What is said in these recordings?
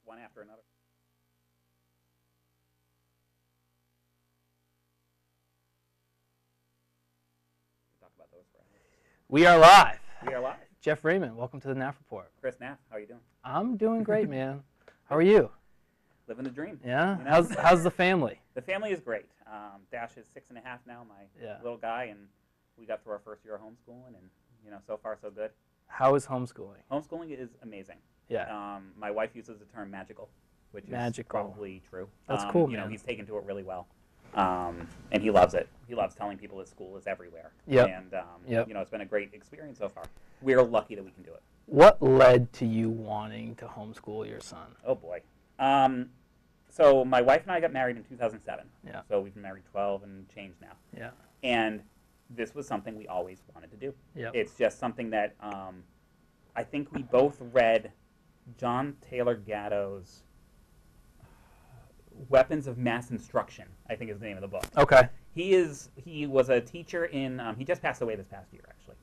one after another. Talk about those for hours. We are live. We are live. Jeff Raymond, welcome to the Naff Report. Chris Naff, how are you doing? I'm doing great, man. How are you? Living the dream. Yeah? You know? How's the family? The family is great. Dash is 6.5 now, my little guy, and we got through our first year of homeschooling, and so far so good. How is homeschooling? Homeschooling is amazing. Yeah. My wife uses the term magical, which is probably true. That's cool, man. man. He's taken to it really well, and he loves it. He loves telling people his school is everywhere. Yep. And Yep. It's been a great experience so far. We're lucky that we can do it. What led to you wanting to homeschool your son? Oh boy. So my wife and I got married in 2007. Yeah. So we've been married 12 and change now. Yeah. And this was something we always wanted to do. Yep. It's just something that I think we both read John Taylor Gatto's Weapons of Mass Instruction, I think is the name of the book. Okay. He was a teacher in, he just passed away this past year, actually.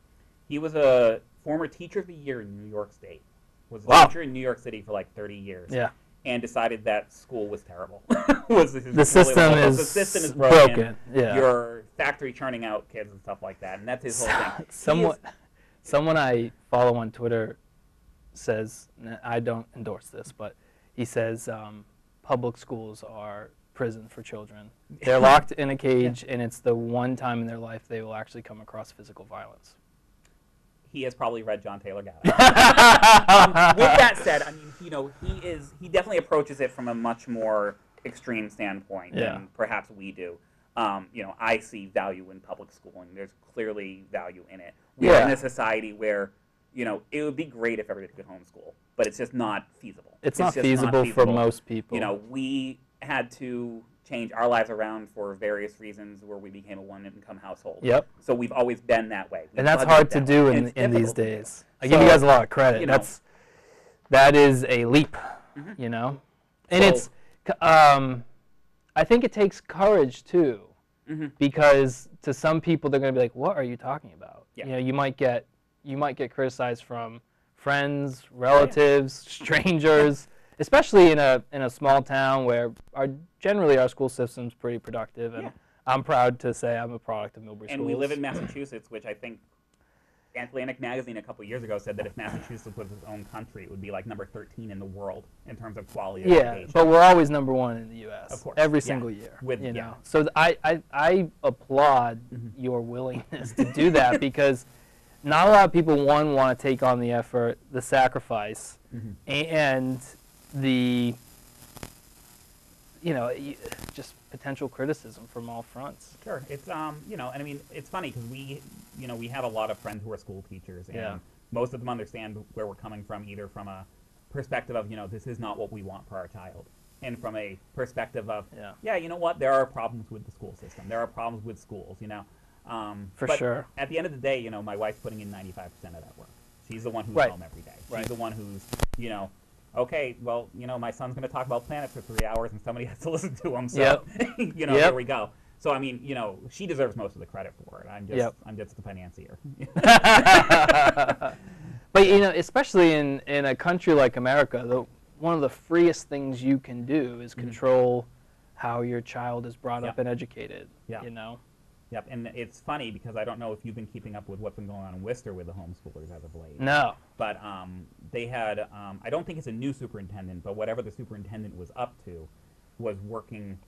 He was a former teacher of the year in New York State. Was a teacher in New York City for like 30 years. Yeah. And decided that school was terrible. The system is broken. Yeah. Your factory churning out kids and stuff like that, and that's his whole thing. Someone I follow on Twitter says, I don't endorse this, but he says public schools are prison for children. They're locked in a cage, and it's the one time in their life they will actually come across physical violence. He has probably read John Taylor Gatto. With that said, I mean, he definitely approaches it from a much more extreme standpoint than perhaps we do. I see value in public schooling. There's clearly value in it. We're in a society where, it would be great if everybody could homeschool, but it's just not feasible. It's not feasible for most people. We had to change our lives around for various reasons where we became a one-income household. Yep. So we've always been that way. And that's hard to do in these days. I give you guys a lot of credit. That is a leap, And it's, I think it takes courage too, because to some people they're going to be like, "What are you talking about?" Yeah. You might get criticized from friends, relatives, strangers. Especially in a small town where generally our school system's pretty productive, and I'm proud to say I'm a product of Millbury Schools. And we live in Massachusetts, which I think Atlantic Magazine a couple years ago said that if Massachusetts was its own country, it would be like number 13 in the world in terms of quality of education. But we're always number one in the U.S. Of course. Every single year. So I applaud your willingness to do that because not a lot of people want to take on the effort, the sacrifice, and the just potential criticism from all fronts. Sure, it's and I mean it's funny because we have a lot of friends who are school teachers, and most of them understand where we're coming from, either from a perspective of this is not what we want for our child, and from a perspective of there are problems with the school system, there are problems with schools, For sure. At the end of the day, my wife's putting in 95% of that work. She's the one who's home every day. She's the one who's okay, well, my son's going to talk about planets for 3 hours and somebody has to listen to him, so, here we go. So, I mean, she deserves most of the credit for it. I'm just the financier. But, especially in a country like America, one of the freest things you can do is control how your child is brought up and educated, Yep, and it's funny because I don't know if you've been keeping up with what's been going on in Worcester with the homeschoolers as of late. No. But they had, I don't think it's a new superintendent, but whatever the superintendent was up to was working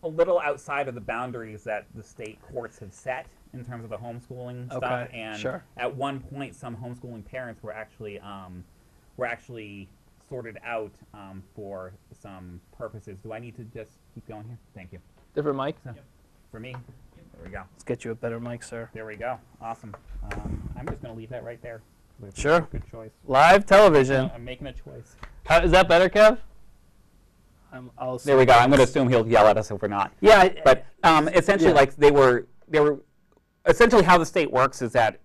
a little outside of the boundaries that the state courts have set in terms of the homeschooling stuff. And at one point, some homeschooling parents were actually sorted out for some purposes. Do I need to just keep going here? Thank you. Different mic? For me? There we go. Let's get you a better mic, sir. There we go. Awesome. I'm just going to leave that right there. Sure. Good choice. Live television. I'm making a choice. Is that better, Kev? There we go. I'm going to assume he'll yell at us if we're not. Yeah. But essentially, like they were essentially how the state works is that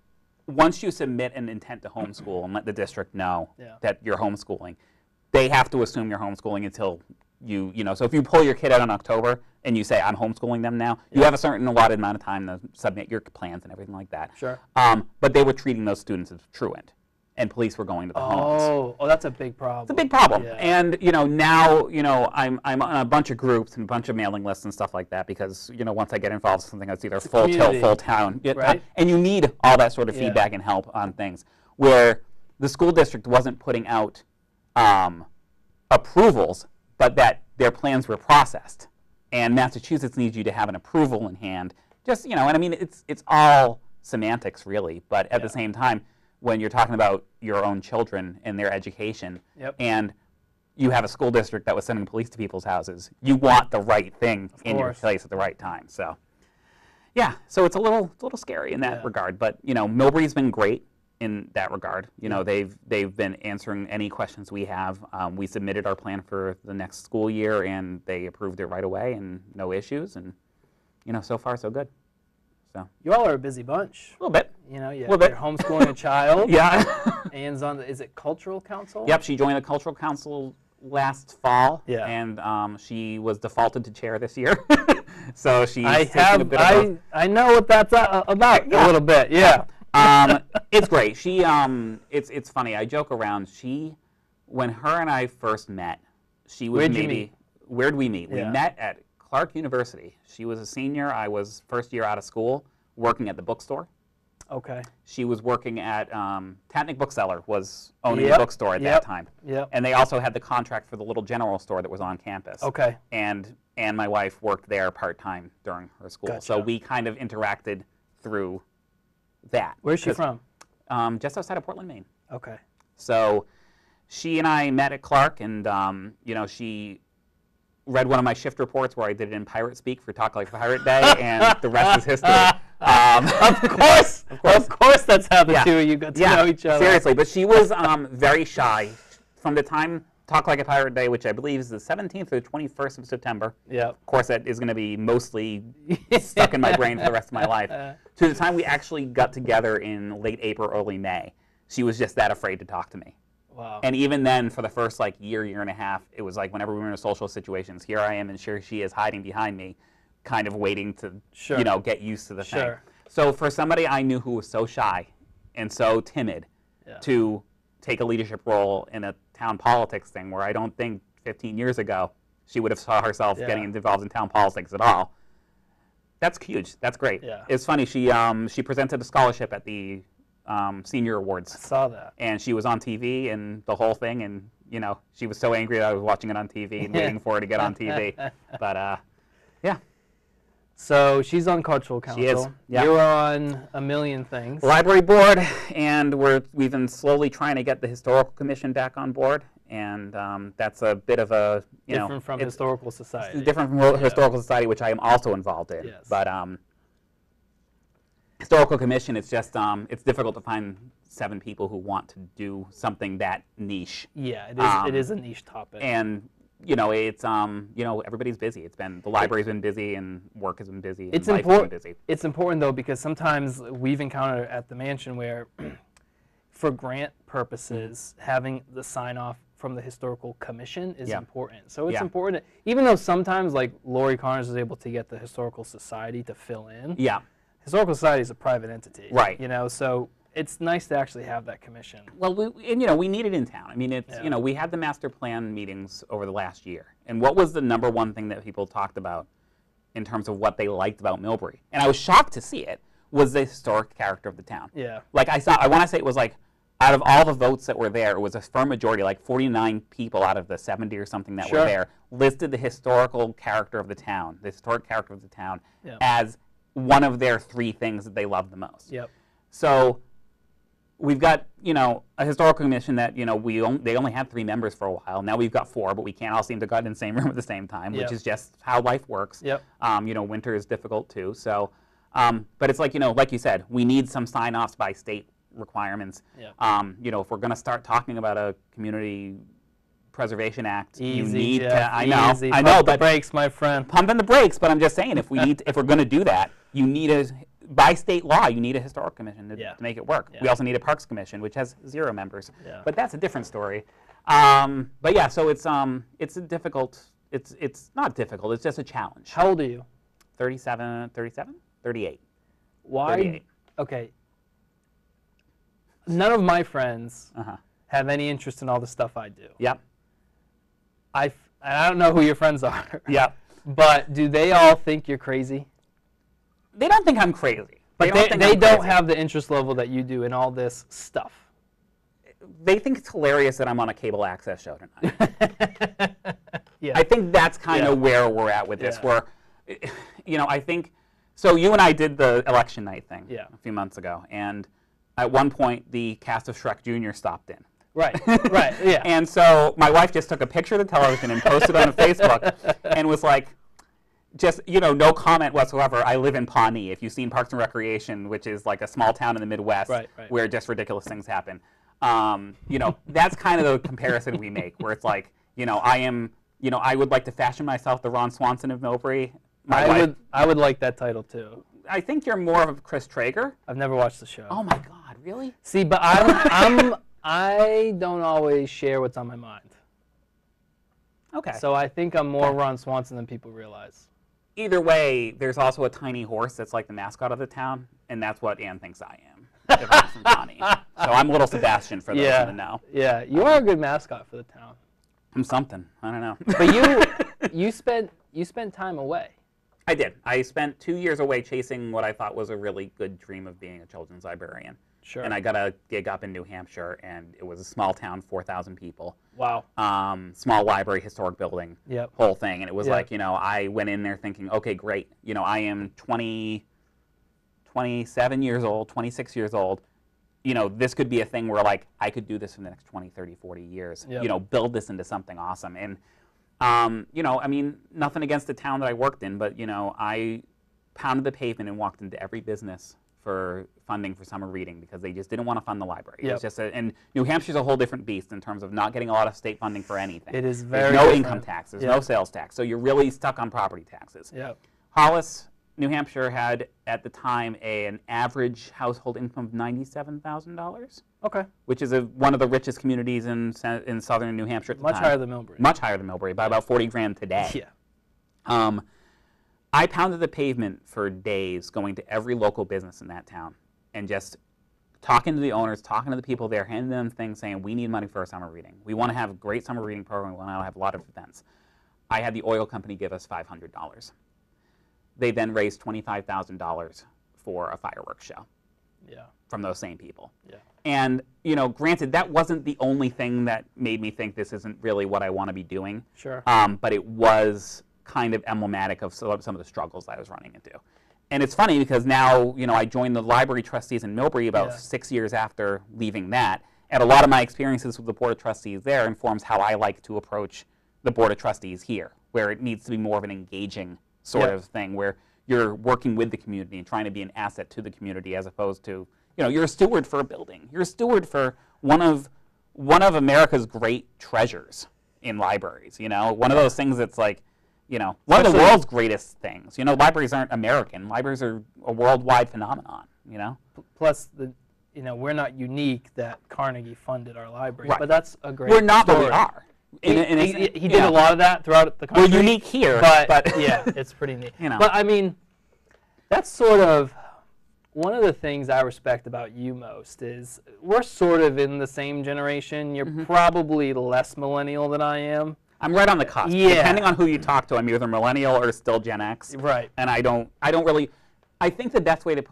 once you submit an intent to homeschool and let the district know that you're homeschooling, they have to assume you're homeschooling until so if you pull your kid out in October and you say, I'm homeschooling them now, you have a certain allotted amount of time to submit your plans and everything like that. Sure. But they were treating those students as truant. and police were going to the homes. Oh, that's a big problem. It's a big problem. Yeah. And, now, I'm on a bunch of groups and a bunch of mailing lists and stuff like that because, once I get involved in something, it's either full tilt, full town. Right. And you need all that sort of feedback and help on things. Where the school district wasn't putting out approvals, but that their plans were processed. And Massachusetts needs you to have an approval in hand. Just, and I mean, it's all semantics, really. But at the same time, when you're talking about your own children and their education, and you have a school district that was sending police to people's houses, you want the right thing in your place at the right time. So, yeah, so it's a little scary in that regard. But Millbury's been great in that regard. They've been answering any questions we have. We submitted our plan for the next school year, and they approved it right away, and no issues. And so far so good. So you all are a busy bunch. A little bit. You're homeschooling a child. Yeah. Anne's on is it cultural council? Yep, she joined the cultural council last fall. Yeah. And she was defaulted to chair this year. So she's I know what that's about a little bit. Yeah. It's great. She it's funny. I joke around. When her and I first met, she was where'd we meet? We met at Clark University. She was a senior. I was first year out of school, working at the bookstore. Okay. She was working at Tatnick Bookseller was owning the bookstore at that time. Yep. And they also had the contract for the little general store that was on campus. Okay. And my wife worked there part-time during her school. Gotcha. So we kind of interacted through that. Where's she from? Just outside of Portland, Maine. Okay. So she and I met at Clark, and she read one of my shift reports where I did it in pirate speak for Talk Like a Pirate Day, and the rest is history. Of course, that's how the two of you got to know each other. Seriously, but she was very shy from the time Talk Like a Pirate Day, which I believe is the 17th or the 21st of September. Yeah. Of course, that is going to be mostly stuck in my brain for the rest of my life. To the time we actually got together in late April, early May, she was just that afraid to talk to me. Wow. And even then, for the first year and a half, it was like whenever we were in social situations, here I am, and here she is hiding behind me, kind of waiting to, get used to the thing. So for somebody I knew who was so shy and so timid to take a leadership role in a town politics thing, where I don't think 15 years ago she would have saw herself getting involved in town politics at all. That's huge. That's great. Yeah. It's funny. She presented a scholarship at the senior awards. I saw that. And she was on TV and the whole thing, and she was so angry that I was watching it on TV and waiting for her to get on TV. But yeah. So she's on cultural council. She is. Yep. You're on a million things. Library board, and we've been slowly trying to get the historical commission back on board, and that's a bit of a different from historical society. Different from historical society, which I am also involved in. Yes. But historical commission, it's just it's difficult to find 7 people who want to do something that niche. Yeah, it is a niche topic. And it's everybody's busy. The library's been busy, and work has been busy, and life has been busy. It's important though, because sometimes we've encountered at the mansion where, for grant purposes, having the sign off from the historical commission is important. So it's important, even though sometimes Lori Connors is able to get the historical society to fill in. Yeah. Historical society is a private entity. Right. So it's nice to actually have that commission. Well, we need it in town. I mean, it's we had the master plan meetings over the last year, and what was the number one thing that people talked about in terms of what they liked about Millbury? And I was shocked to see it was the historic character of the town. Yeah. I want to say it was out of all the votes that were there, it was a firm majority, 49 people out of the 70 or something that were there listed the historical character of the town, as one of their 3 things that they loved the most. Yep. So we've got, a historical commission that, they only had 3 members for a while. Now we've got 4, but we can't all seem to get in the same room at the same time, which is just how life works. Yep. Winter is difficult too. So, but it's like you said, we need some sign-offs by state requirements. Yep. If we're going to start talking about a community preservation act, you Easy, need Jeff, to. I know, Pump the brakes, my friend. Pumping the brakes, but I'm just saying, if we're going to do that, you need by state law, you need a historic commission to make it work. We also need a parks commission, which has 0 members. But that's a different story. But yeah, so it's a difficult. It's not difficult. It's just a challenge. How old are you? 37, 38. Why? 38. Okay. none of my friends have any interest in all the stuff I do. Yep. And I don't know who your friends are. Yep. But do they all think you're crazy? They don't think I'm crazy. But they don't have the interest level that you do in all this stuff. They think it's hilarious that I'm on a cable access show tonight. Yeah. I think that's kind of where we're at with this. Where, I think, so you and I did the election night thing a few months ago, and at one point the cast of Shrek Jr. stopped in. Right, right, yeah. And so my wife just took a picture of the television and posted on Facebook and was like, just, no comment whatsoever. I live in Pawnee. If you've seen Parks and Recreation, which is like a small town in the Midwest where just ridiculous things happen. That's kind of the comparison we make, where it's like, I would like to fashion myself the Ron Swanson of Millbury. I would like that title too. I think you're more of a Chris Traeger. I've never watched the show. Oh my God, really? See, but I don't always share what's on my mind. Okay. So I think I'm more Ron Swanson than people realize. Either way, there's also a tiny horse that's like the mascot of the town, and that's what Anne thinks I am. If I'm from Pawnee. So I'm little Sebastian for those who don't know. Yeah, you are a good mascot for the town. I'm something. I don't know. But you spent time away. I did. I spent 2 years away chasing what I thought was a really good dream of being a children's librarian. Sure. And I got a gig up in New Hampshire, and it was a small town, 4,000 people. Wow. Small library, historic building, whole thing. And it was like, I went in there thinking, okay, great. I am 27 years old, 26 years old. This could be a thing where, like, I could do this for the next 20, 30, 40 years. Build this into something awesome. And, nothing against the town that I worked in, but, I pounded the pavement and walked into every business for funding for summer reading because they just didn't want to fund the library. It was just and New Hampshire's a whole different beast in terms of not getting a lot of state funding for anything. It is very There's no different. income tax. There's no sales tax. So you're really stuck on property taxes. Yep. Hollis, New Hampshire had, at the time, an average household income of $97,000. Okay. Which is one of the richest communities in southern New Hampshire at the time. Much higher than Millbury. Much higher than Millbury, by about 40 grand today. Yeah. I pounded the pavement for days going to every local business in that town and just talking to the owners, talking to the people there, handing them things saying, we need money for our summer reading. We want to have a great summer reading program. We want to have a lot of events. I had the oil company give us $500. They then raised $25,000 for a fireworks show from those same people. Yeah. And, granted, that wasn't the only thing that made me think this isn't really what I want to be doing. Sure. But it was kind of emblematic of some of the struggles I was running into. And it's funny because now, I joined the library trustees in Millbury about 6 years after leaving that. And a lot of my experiences with the Board of Trustees there informs how I like to approach the Board of Trustees here, where it needs to be more of an engaging sort of thing, where you're working with the community and trying to be an asset to the community as opposed to, you're a steward for a building. You're a steward for one of America's great treasures in libraries, one of those things that's like, one of the world's greatest things. Libraries aren't American. Libraries are a worldwide phenomenon, Plus, we're not unique that Carnegie funded our library, but that's a great We're not, story. but we are. He did a lot of that throughout the country. We're unique here, but yeah, it's pretty neat. But that's sort of one of the things I respect about you most is we're sort of in the same generation. You're probably less millennial than I am. I'm right on the cusp. Yeah. Depending on who you talk to, I'm either millennial or still Gen X. Right. And I don't really. I think the best way to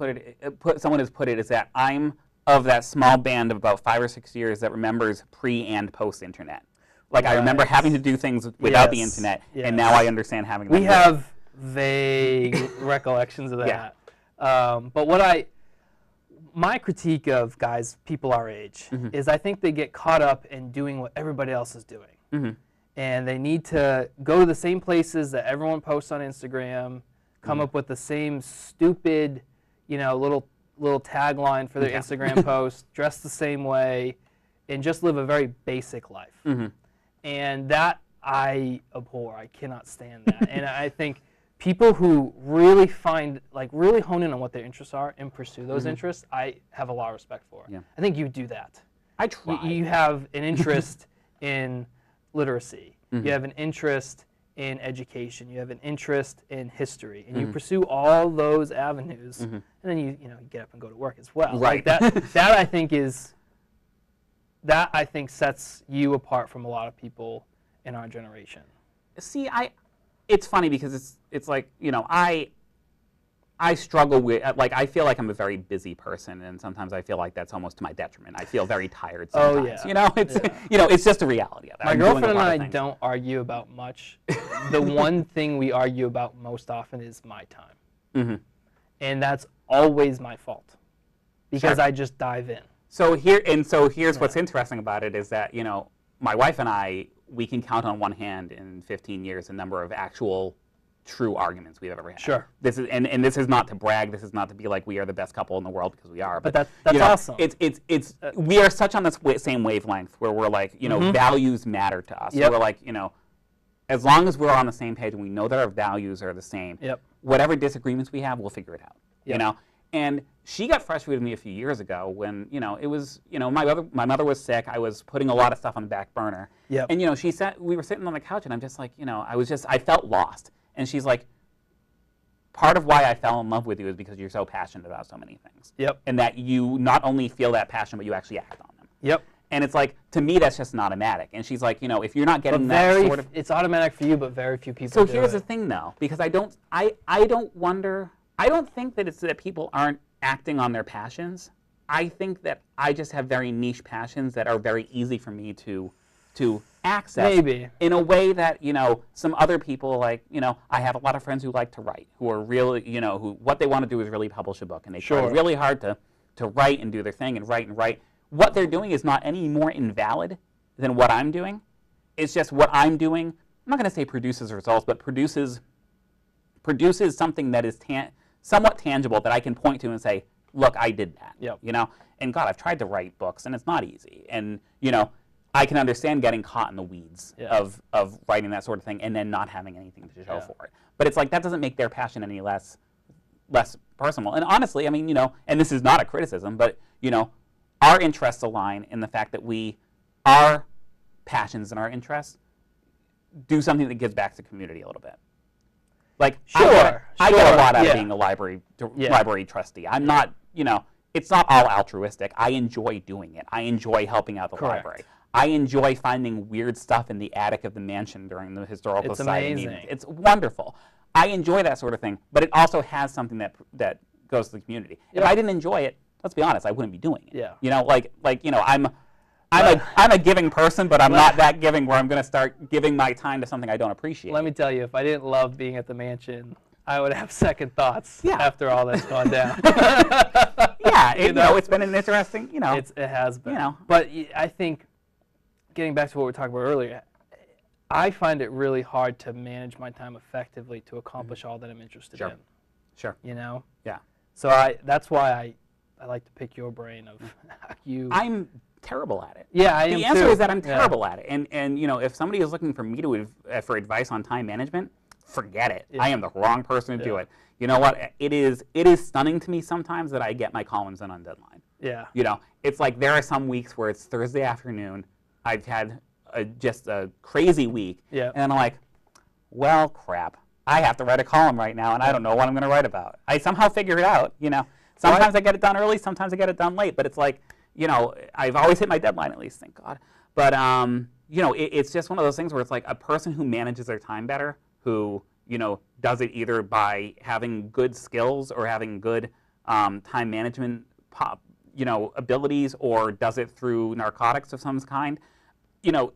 someone has put it is that I'm of that small band of about 5 or 6 years that remembers pre and post internet. Like I remember having to do things without the internet, and now I understand having. We have vague recollections of that. But my critique of people our age, is I think they get caught up in doing what everybody else is doing. And they need to go to the same places that everyone posts on Instagram, come up with the same stupid, little tagline for their Instagram post, dress the same way, and just live a very basic life. And that I abhor. I cannot stand that. And I think people who really really hone in on what their interests are and pursue those interests, I have a lot of respect for. Yeah. I think you do that. I try. You have an interest in literacy. You have an interest in education. You have an interest in history, and you pursue all those avenues, and then you get up and go to work as well. Right. Like that I think is that I think sets you apart from a lot of people in our generation. See, it's funny because it's like, you know, I struggle with, like, I feel like I'm a very busy person, and sometimes I feel like that's almost to my detriment. I feel very tired sometimes. Oh, yeah. You know, you know, it's just a reality of it. My girlfriend and I don't argue about much. The one thing we argue about most often is my time. Mm-hmm. And that's always my fault because Sure. I just dive in. So here's what's interesting about it is that, you know, my wife and I, we can count on one hand in 15 years the number of actual true arguments we've ever had. Sure. This is and this is not to brag. This is not to be like we are the best couple in the world, because we are. But that's you know, awesome. It's we are such on the same wavelength where we're like, you know, values matter to us. Yep. So we're like, you know, as long as we're on the same page and we know that our values are the same, Yep. whatever disagreements we have, we'll figure it out. Yep. You know. And she got frustrated with me a few years ago when, you know, it was, you know, my mother was sick. I was putting a lot of stuff on the back burner. Yep. And, you know, we were sitting on the couch, and I'm just like, you know, I felt lost. And she's like, part of why I fell in love with you is because you're so passionate about so many things. Yep. And that you not only feel that passion, but you actually act on them. Yep. And it's like, to me, that's just not automatic. And she's like, you know, if you're not getting that sort of... It's automatic for you, but very few people So do here's it. the thing, though, because I don't think that it's that people aren't acting on their passions. I think that I just have very niche passions that are very easy for me to access. Maybe. In a way that, you know, some other people, like, you know, I have a lot of friends who like to write, who are really, you know, who what they want to do is really publish a book, and they try really hard to write and do their thing and write. What they're doing is not any more invalid than what I'm doing. It's just what I'm doing, I'm not going to say produces results, but produces something that is somewhat tangible that I can point to and say, look, I did that. Yep. You know? And God, I've tried to write books, and it's not easy. And, you know, I can understand getting caught in the weeds of writing that sort of thing and then not having anything to show for it. But it's like, that doesn't make their passion any less personal. And honestly, I mean, you know, and this is not a criticism, but, you know, our interests align in the fact that our passions and our interests do something that gives back to the community a little bit. Like, I get a lot out of being a library trustee. I'm not, you know, it's not all altruistic. I enjoy doing it. I enjoy helping out the library. I enjoy finding weird stuff in the attic of the mansion during the historical society meetings. It's wonderful. I enjoy that sort of thing, but it also has something that goes to the community. If I didn't enjoy it, let's be honest, I wouldn't be doing it. Yeah. You know, like you know, I'm a giving person, but I'm not that giving where I'm going to start giving my time to something I don't appreciate. Let me tell you, if I didn't love being at the mansion, I would have second thoughts after all that's gone down. You know, it's been an interesting, you know. It has been. You know. But I think, getting back to what we were talking about earlier, I find it really hard to manage my time effectively to accomplish all that I'm interested in. Sure. You know? Yeah. So that's why I like to pick your brain of how you... I'm terrible at it. Yeah, I am too. The answer is that I'm terrible at it. And you know, if somebody is looking for me for advice on time management, forget it. I am the wrong person to do it. You know what? It is stunning to me sometimes that I get my columns in on deadline. Yeah. You know, it's like there are some weeks where it's Thursday afternoon. I've had just a crazy week. Yeah. And I'm like, well, crap. I have to write a column right now, and I don't know what I'm going to write about. I somehow figure it out. You know, sometimes I get it done early, sometimes I get it done late. But it's like, you know, I've always hit my deadline at least, thank God. But you know, it's just one of those things where it's like a person who manages their time better, who, you know, does it either by having good skills or having good time management, you know, abilities, or does it through narcotics of some kind. You know,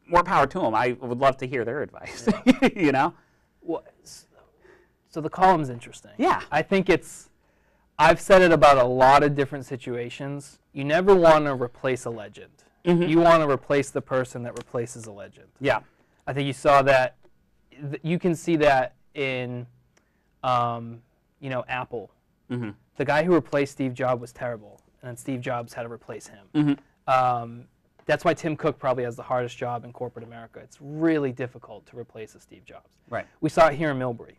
more power to them. I would love to hear their advice. You know. Well, so the column's interesting. Yeah. I think I've said it about a lot of different situations. You never want to replace a legend. You want to replace the person that replaces a legend. Yeah. I think you saw that. You can see that in, you know, Apple. The guy who replaced Steve Jobs was terrible, and then Steve Jobs had to replace him. That's why Tim Cook probably has the hardest job in corporate America. It's really difficult to replace a Steve Jobs. Right. We saw it here in Millbury.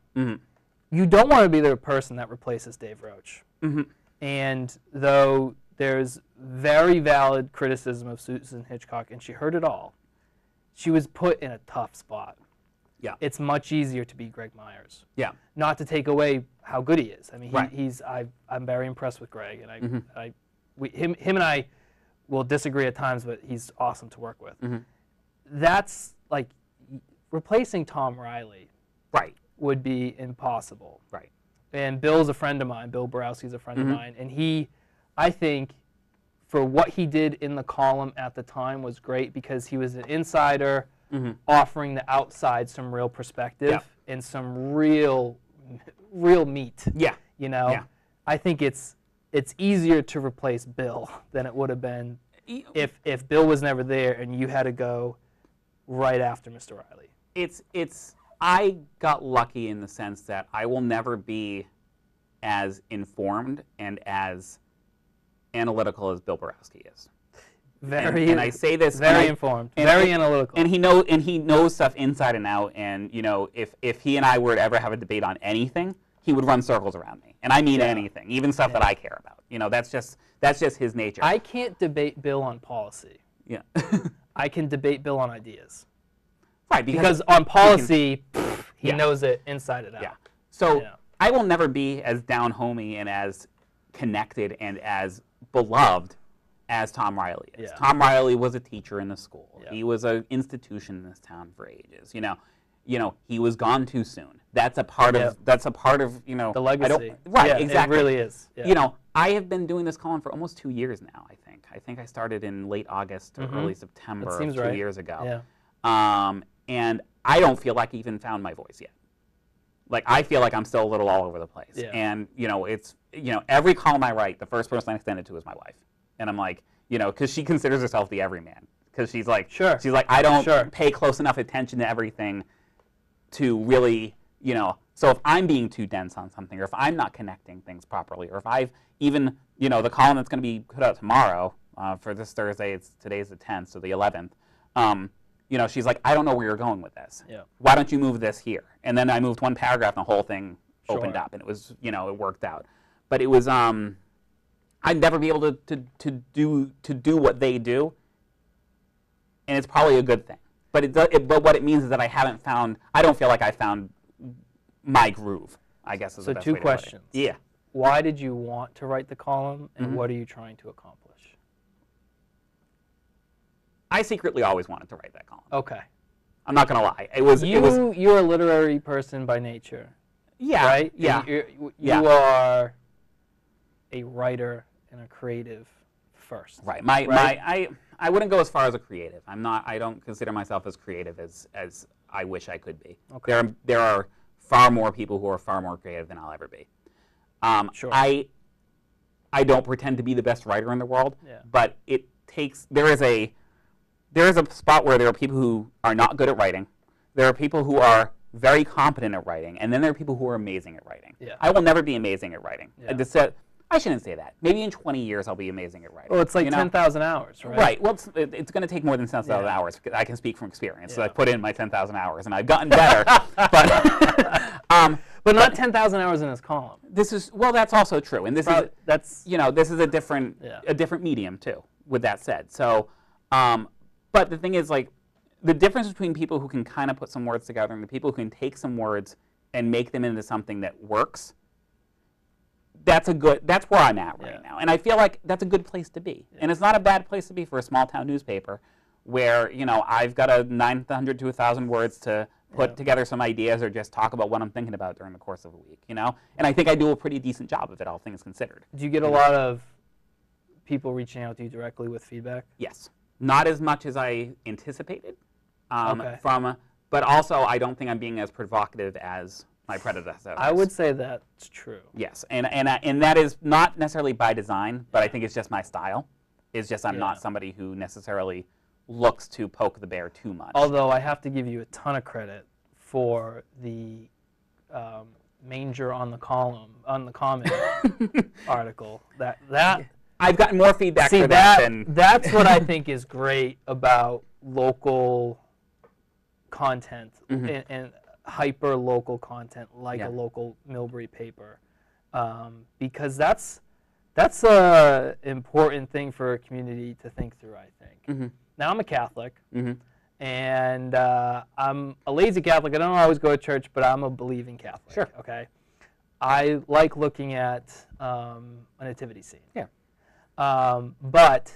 You don't want to be the person that replaces Dave Roach. And though there's very valid criticism of Susan Hitchcock, and she heard it all, she was put in a tough spot. Yeah. It's much easier to be Greg Myers. Yeah. Not to take away how good he is. I mean, I'm very impressed with Greg, and him and I will disagree at times, but he's awesome to work with. Mm-hmm. That's like replacing Tom Riley. Right. Would be impossible. Right. And Bill's a friend of mine. Bill Borowski's a friend mm-hmm. of mine, and he, I think, for what he did in the column at the time was great because he was an insider mm-hmm. offering the outside some real perspective and some real meat. Yeah. You know, yeah. I think it's easier to replace Bill than it would have been if Bill was never there and you had to go right after Mr. Riley. I got lucky in the sense that I will never be as informed and as analytical as Bill Borowski is. And I say this very informed, very analytical. And he knows stuff inside and out. And you know, if he and I were to ever have a debate on anything, he would run circles around me. And I mean anything, even stuff that I care about. You know, that's just his nature. I can't debate Bill on policy. Yeah. I can debate Bill on ideas. Right, because on policy, he knows it inside and out. Yeah. So I will never be as down-homey and as connected and as beloved as Tom Riley is. Yeah. Tom Riley was a teacher in the school. Yeah. He was an institution in this town for ages. You know, he was gone too soon. That's a part of the legacy. Right, exactly. It really is. Yeah. You know, I have been doing this column for almost 2 years now. I think I started in late August or early September of 2 years ago. Yeah. And I don't feel like I even found my voice yet. Like, I feel like I'm still a little all over the place. Yeah. And, you know, every column I write, the first person I extend it to is my wife. And I'm like, you know, because she considers herself the everyman. Because she's like, I don't pay close enough attention to everything to really, you know, so if I'm being too dense on something, or if I'm not connecting things properly, or if I've even, you know, the column that's going to be put out tomorrow for this Thursday, today's the 10th, so the 11th, you know, she's like, I don't know where you're going with this. Yeah. Why don't you move this here? And then I moved one paragraph and the whole thing opened up, and it was, you know, it worked out. But it was, I'd never be able to do what they do, and it's probably a good thing. But but what it means is that I don't feel like I found my groove, I guess is the best way to put it. So 2 questions. Yeah. Why did you want to write the column, and what are you trying to accomplish? I secretly always wanted to write that column. Okay. I'm not going to lie. You're a literary person by nature. Yeah. Right? Yeah. You are a writer and a creative first. Right. I wouldn't go as far as a creative. I don't consider myself as creative as I wish I could be. Okay. There are far more people who are far more creative than I'll ever be. Sure. I don't pretend to be the best writer in the world, but there is a spot where there are people who are not good at writing. There are people who are very competent at writing, and then there are people who are amazing at writing. Yeah. I will never be amazing at writing. Yeah. I shouldn't say that. Maybe in 20 years I'll be amazing at writing. Well, it's like 10,000 hours, right? Right. Well, it's going to take more than 10,000 hours. I can speak from experience. So I put in my 10,000 hours, and I've gotten better. But not 10,000 hours in this column. That's also true. And this is a different medium too. With that said, so, but the thing is, like, the difference between people who can kind of put some words together and the people who can take some words and make them into something that works. That's where I'm at right now. And I feel like that's a good place to be. Yeah. And it's not a bad place to be for a small town newspaper where, you know, I've got 900 to 1,000 words to put together some ideas or just talk about what I'm thinking about during the course of a week, you know? And I think I do a pretty decent job of it, all things considered. Do you get a lot of people reaching out to you directly with feedback? Yes. Not as much as I anticipated but also I don't think I'm being as provocative as my predecessors. I would say that's true. Yes, and that is not necessarily by design, but I think it's just my style. It's just I'm not somebody who necessarily looks to poke the bear too much. Although I have to give you a ton of credit for the manger on the comment article. That I've gotten more feedback for that than that's what I think is great about local content and hyper local content like a local Millbury paper, because that's a important thing for a community to think through, I think. Now, I'm a Catholic, and I'm a lazy Catholic. I don't always go to church, but I'm a believing Catholic. Sure. Okay. I like looking at a nativity scene. Yeah. But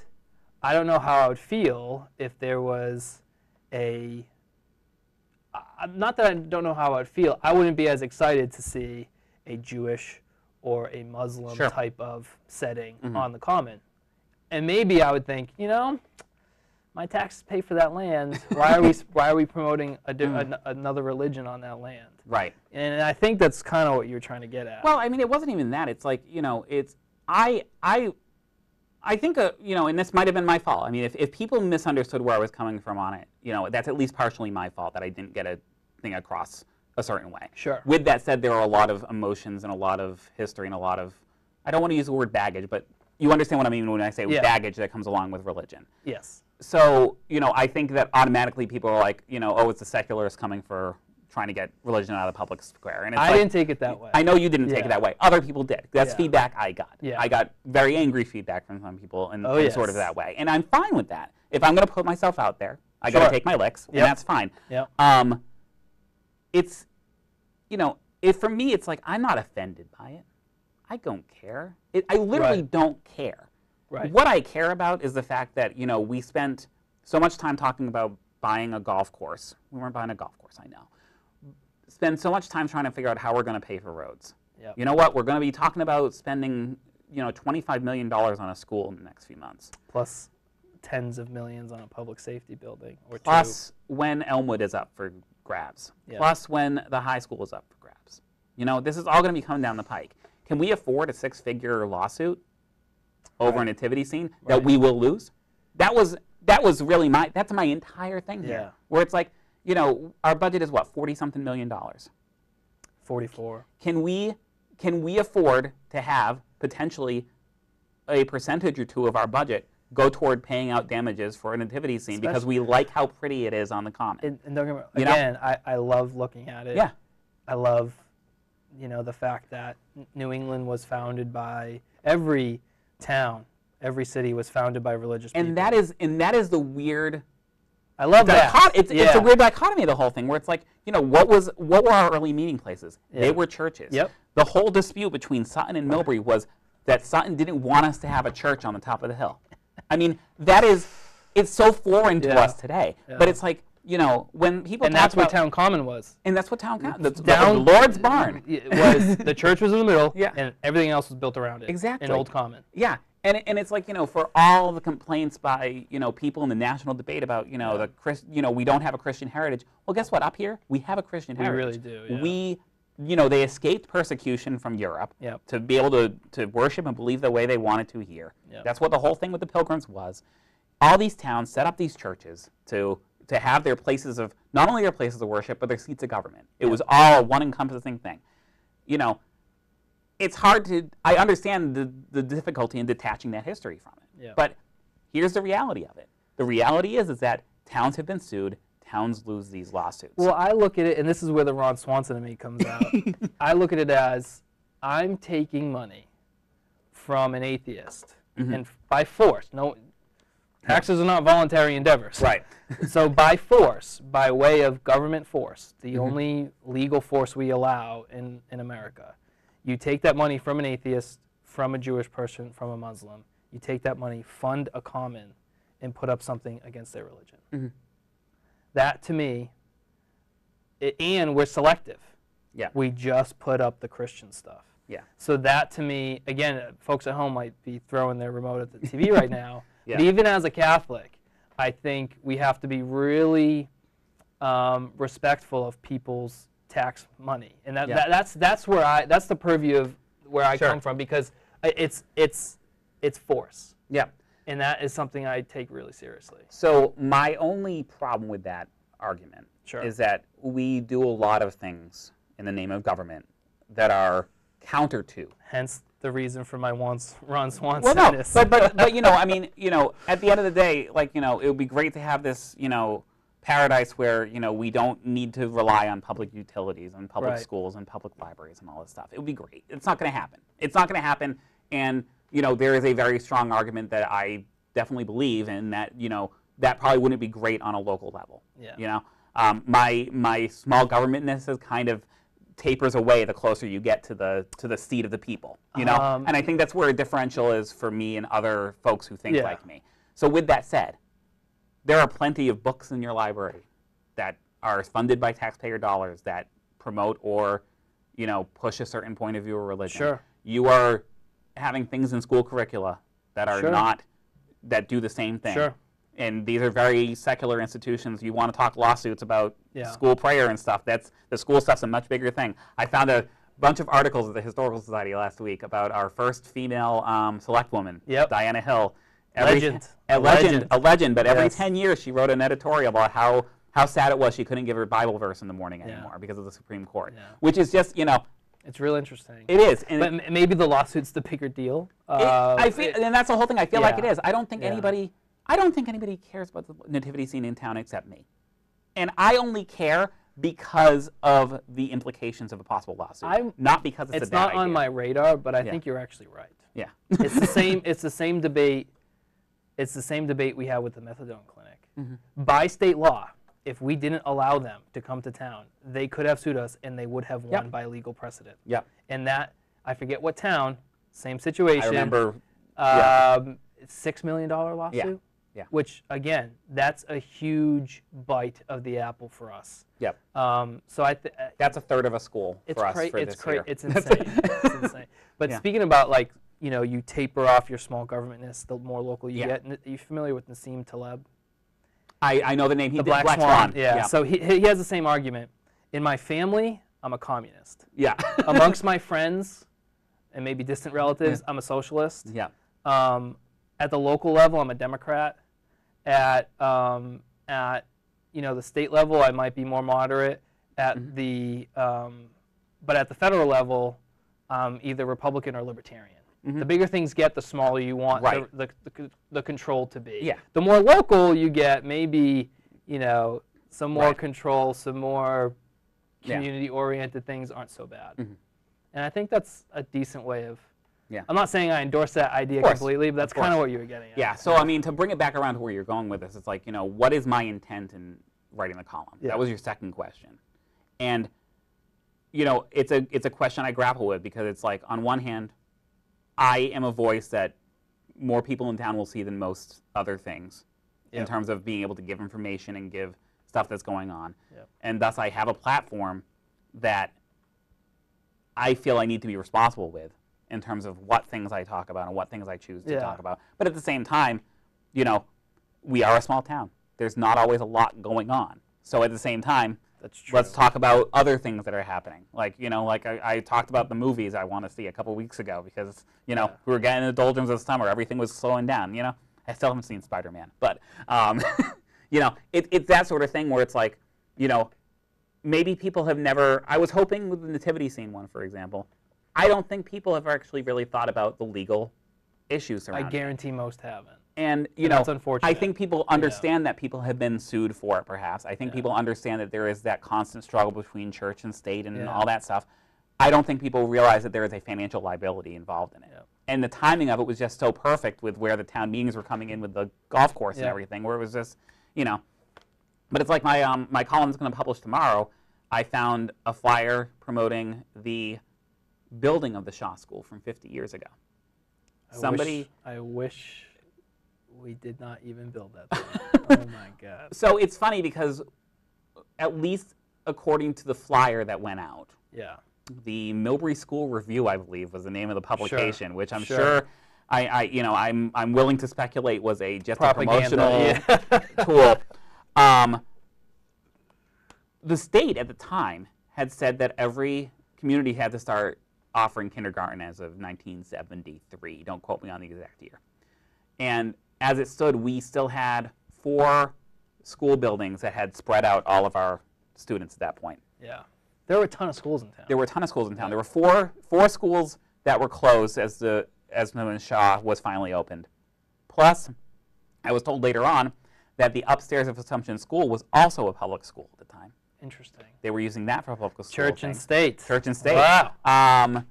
I don't know how I would feel if there was a, not that I don't know how I would feel, I wouldn't be as excited to see a Jewish or a Muslim type of setting on the common. And maybe I would think, you know, my taxes pay for that land. Why are we promoting another religion on that land? Right. And I think that's kind of what you're trying to get at. Well, I mean, it wasn't even that. It's like, you know, it's I think, you know, and this might have been my fault. I mean, if people misunderstood where I was coming from on it, you know, that's at least partially my fault that I didn't get a thing across a certain way. Sure. With that said, there are a lot of emotions and a lot of history and a lot of, I don't want to use the word baggage, but you understand what I mean when I say baggage that comes along with religion. Yes. So, you know, I think that automatically people are like, you know, oh, it's the secularists coming for trying to get religion out of the public square. And it's I didn't take it that way. I know you didn't take it that way. Other people did. That's Yeah. feedback I got. Yeah. I got very angry feedback from some people and yes. sort of that way. And I'm fine with that. If I'm going to put myself out there, I got to take my licks, and that's fine. Yep. It's, you know, for me, it's like I'm not offended by it. I don't care. I literally don't care. Right. What I care about is the fact that, you know, we spent so much time talking about buying a golf course. We weren't buying a golf course, I know. Spend so much time trying to figure out how we're going to pay for roads. Yep. You know what? We're going to be talking about spending, you know, $25 million on a school in the next few months. Plus tens of millions on a public safety building. Or Plus when Elmwood is up for grabs. Yep. Plus when the high school is up for grabs. You know, this is all going to be coming down the pike. Can we afford a six-figure lawsuit over a nativity scene that we will lose? That was really that's my entire thing here. Where it's like, you know, our budget is what, $40-something million. 44. Can we afford to have potentially a percentage or two of our budget go toward paying out damages for a nativity scene because we like how pretty it is on the common? And don't get me wrong, again, I love looking at it. Yeah. I love, you know, the fact that New England was founded by every town, every city was founded by religious people. And that is the weird. I love that. It's a weird dichotomy of the whole thing, where it's like, you know, what were our early meeting places? They were churches. Yep. The whole dispute between Sutton and Millbury was that Sutton didn't want us to have a church on the top of the hill. I mean, it's so foreign to us today. But it's like, you know, when people and talk that's about, what Town Common was. And that's what Town Common. The Lord's barn. Was the church was in the middle, Yeah. and everything else was built around it. Exactly. In Old Common. Yeah. And it's like, you know, for all the complaints by, you know, people in the national debate about, you know, we don't have a Christian heritage. Well, guess what? Up here, we have a Christian heritage. We really do. Yeah. We, you know, they escaped persecution from Europe to be able to worship and believe the way they wanted to here. Yep. That's what the whole thing with the Pilgrims was. All these towns set up these churches to have their places of, not only their places of worship, but their seats of government. It was all one encompassing thing. You know, it's hard to, I understand the difficulty in detaching that history from it. Yeah. But here's the reality of it. The reality is that towns have been sued, towns lose these lawsuits. Well, I look at it, and this is where the Ron Swanson in me comes out. I look at it as, I'm taking money from an atheist, and by force. No, taxes are not voluntary endeavors. Right. So by force, by way of government force, the only legal force we allow in America, you take that money from an atheist, from a Jewish person, from a Muslim. You take that money, fund a common, and put up something against their religion. That, to me, and we're selective. Yeah. We just put up the Christian stuff. Yeah. So that, to me, again, folks at home might be throwing their remote at the TV right now. But even as a Catholic, I think we have to be really respectful of people's tax money, and that's where that's the purview of where I come from, because it's force. Yeah. And that is something I take really seriously. So my only problem with that argument Sure. is that we do a lot of things in the name of government that are counter to. Hence the reason for my Ron Swanson. Well, no, but you know, I mean, you know, at the end of the day, like, you know, it would be great to have this, you know, paradise where, you know, we don't need to rely on public utilities and public schools and public libraries and all this stuff. It would be great. It's not going to happen. It's not going to happen. And, you know, there is a very strong argument that I definitely believe in that, you know, that probably wouldn't be great on a local level. Yeah. You know, my small governmentness is kind of tapers away the closer you get to the seat of the people. You know, and I think that's where a differential is for me and other folks who think like me. So with that said, there are plenty of books in your library that are funded by taxpayer dollars that promote or, push a certain point of view or religion. Sure. You are having things in school curricula that are not, that do the same thing. Sure. And these are very secular institutions. You want to talk lawsuits about school prayer and stuff. The school stuff's a much bigger thing. I found a bunch of articles at the Historical Society last week about our first female select woman, Diana Hill. A legend. But every 10 years she wrote an editorial about how sad it was she couldn't give her Bible verse in the morning anymore because of the Supreme Court, which is just, It's real interesting. It is. And but maybe the lawsuit's the bigger deal. And that's the whole thing. I feel like it is. I don't think anybody cares about the nativity scene in town except me. And I only care because of the implications of a possible lawsuit, not because it's a bad idea. It's not on my radar, but I think you're actually right. Yeah. It's the same. It's the same debate. It's the same debate we had with the methadone clinic. By state law, if we didn't allow them to come to town, they could have sued us, and they would have won by legal precedent. Yep. And that, I forget what town, same situation. I remember. $6 million lawsuit. Yeah. Which, again, that's a huge bite of the apple for us. Yep. So that's a third of a school for us for this year. It's insane. It's insane. But speaking about, like, you taper off your small governmentness the more local you get. Are you familiar with Nassim Taleb? I know the name. He the did Black Swan. Yeah. So he has the same argument. In my family, I'm a communist. Yeah. Amongst my friends and maybe distant relatives, I'm a socialist. Yeah. At the local level, I'm a Democrat. At the state level, I might be more moderate. At the but at the federal level, I'm either Republican or Libertarian. The bigger things get, the smaller you want the control to be. Yeah. The more local you get, maybe some more control, some more community-oriented things aren't so bad. And I think that's a decent way of. Yeah. I'm not saying I endorse that idea completely, but that's kind of what you were getting at. Yeah. So I mean, to bring it back around to where you're going with this, it's like, what is my intent in writing the column? That was your second question, and it's a question I grapple with because it's like, on one hand, I am a voice that more people in town will see than most other things in terms of being able to give information and give stuff that's going on, and thus I have a platform that I feel I need to be responsible with in terms of what things I talk about and what things I choose to talk about. But at the same time, we are a small town. There's not always a lot going on. So at the same time, let's talk about other things that are happening. Like, I talked about the movies I want to see a couple weeks ago because, we were getting in the doldrums of summer. Everything was slowing down, I still haven't seen Spider-Man. But, it's that sort of thing where it's like, maybe people have never, I was hoping with the nativity scene one, for example, I don't think people have actually really thought about the legal issues around it. I guarantee most haven't. And, that's unfortunate. I think people understand that people have been sued for it, perhaps. I think people understand that there is that constant struggle between church and state and all that stuff. I don't think people realize that there is a financial liability involved in it. And the timing of it was just so perfect with where the town meetings were coming in with the golf course and everything, where it was just, But it's like my column is going to publish tomorrow. I found a flyer promoting the building of the Shaw School from 50 years ago. I wish we did not even build that thing. Oh my God. So it's funny because, at least according to the flyer that went out, the Millbury School Review, I believe, was the name of the publication, which I'm sure I'm willing to speculate was just a promotional tool. The state at the time had said that every community had to start offering kindergarten as of 1973. Don't quote me on the exact year. And as it stood, we still had 4 school buildings that had spread out all of our students at that point. Yeah. There were a ton of schools in town. There were a ton of schools in town. There were four schools that were closed as Shaw was finally opened. Plus, I was told later on that the upstairs of Assumption School was also a public school at the time. Interesting. They were using that for a public school. Church and state. Church and state. Wow.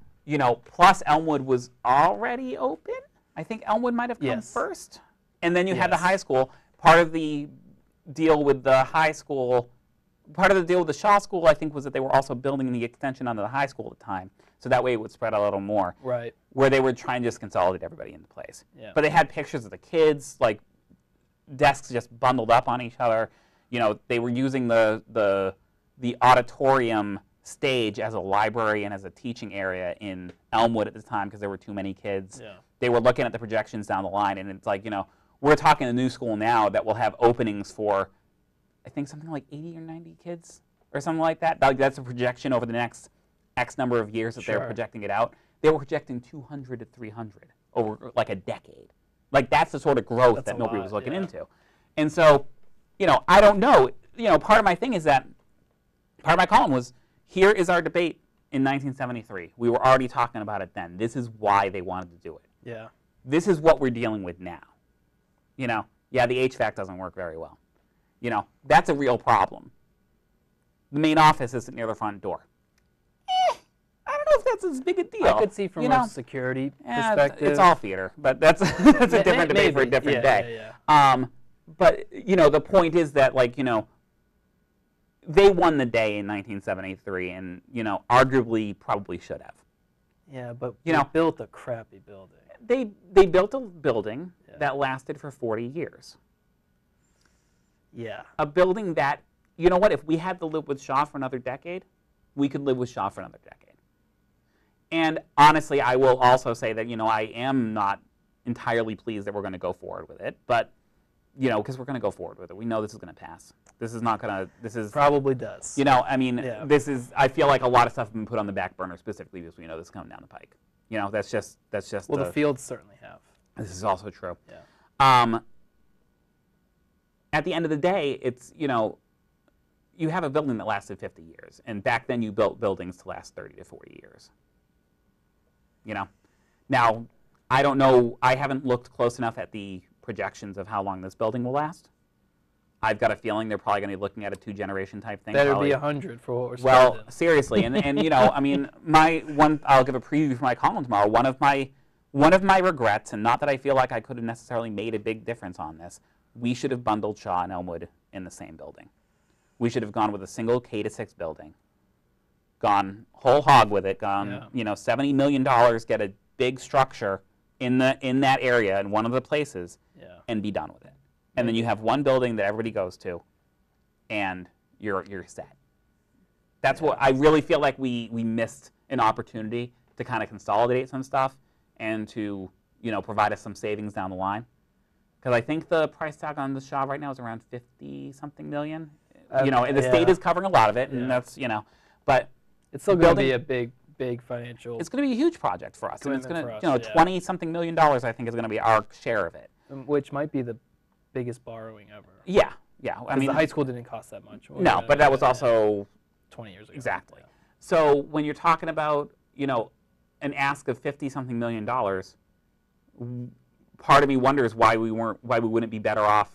Plus Elmwood was already open. I think Elmwood might have come first. And then you had the high school. Part of the deal with the high school, part of the deal with the Shaw School, I think, was that they were also building the extension onto the high school at the time. So that way it would spread a little more. Right. Where they were trying to just consolidate everybody into place. Yeah. But they had pictures of the kids, like desks just bundled up on each other. They were using the auditorium stage as a library and as a teaching area in Elmwood at the time because there were too many kids. Yeah. They were looking at the projections down the line, and it's like, we're talking a new school now that will have openings for, I think, something like 80 or 90 kids or something like that. That's a projection over the next X number of years that they're projecting it out. They were projecting 200 to 300 over like a decade. Like, that's the sort of growth that nobody was looking into. And so, I don't know. Part of my thing is that, part of my column was, here is our debate in 1973. We were already talking about it then. This is why they wanted to do it. Yeah. This is what we're dealing with now. Yeah, the HVAC doesn't work very well. That's a real problem. The main office isn't near the front door. I don't know if that's as big a deal. I could see from a security perspective. It's all theater, but that's a different debate for a different day. Yeah. But, the point is that, like, they won the day in 1973 and, arguably probably should have. Yeah, but they built a crappy building. They built a building that lasted for 40 years. Yeah. A building that, if we had to live with Shaw for another decade, we could live with Shaw for another decade. And honestly, I will also say that, I am not entirely pleased that we're going to go forward with it, but, because we're going to go forward with it. We know this is going to pass. This is not going to, this is... Probably does. This is, I feel like a lot of stuff has been put on the back burner specifically because we know this is coming down the pike. That's just... Well, the fields certainly have. This is also true. Yeah. At the end of the day, it's, you have a building that lasted 50 years, and back then you built buildings to last 30 to 40 years. Now, I don't know, I haven't looked close enough at the projections of how long this building will last. I've got a feeling they're probably going to be looking at a 2-generation type thing. Better be 100 for what we're spending. Well, seriously, and I'll give a preview for my column tomorrow. One of my regrets, and not that I feel like I could have necessarily made a big difference on this, we should have bundled Shaw and Elmwood in the same building. We should have gone with a single K-6 building, gone whole hog with it, gone, $70 million, get a big structure in that area in one of the places, and be done with it. And then you have one building that everybody goes to, and you're set. That's what I really feel like we missed an opportunity to kind of consolidate some stuff and to provide us some savings down the line. Because I think the price tag on the Shaw right now is around 50-something million. And the state is covering a lot of it, and that's but it's still going to be a big financial. It's going to be a huge project for us. And it's going to, $20-something million, I think, is going to be our share of it. Which might be the biggest borrowing ever. Yeah. I mean, the high school didn't cost that much. No, but that was also 20 years ago. Exactly. Yeah. So when you're talking about, an ask of $50-something million, part of me wonders why we wouldn't be better off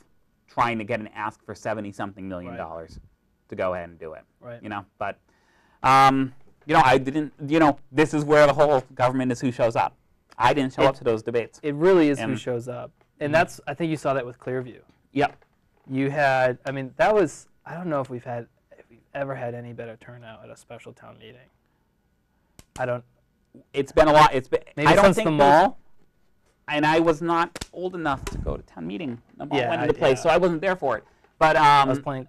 trying to get an ask for $70-something million to go ahead and do it. Right. But I didn't. This is where the whole government is who shows up. I didn't show up to those debates. It really is who shows up. And that's, I think you saw that with Clearview. Yep. You had, that was, I don't know if we've ever had any better turnout at a special town meeting. It's been a lot. Maybe since the mall. And I was not old enough to go to town meeting. The mall went into place, so I wasn't there for it. But I was playing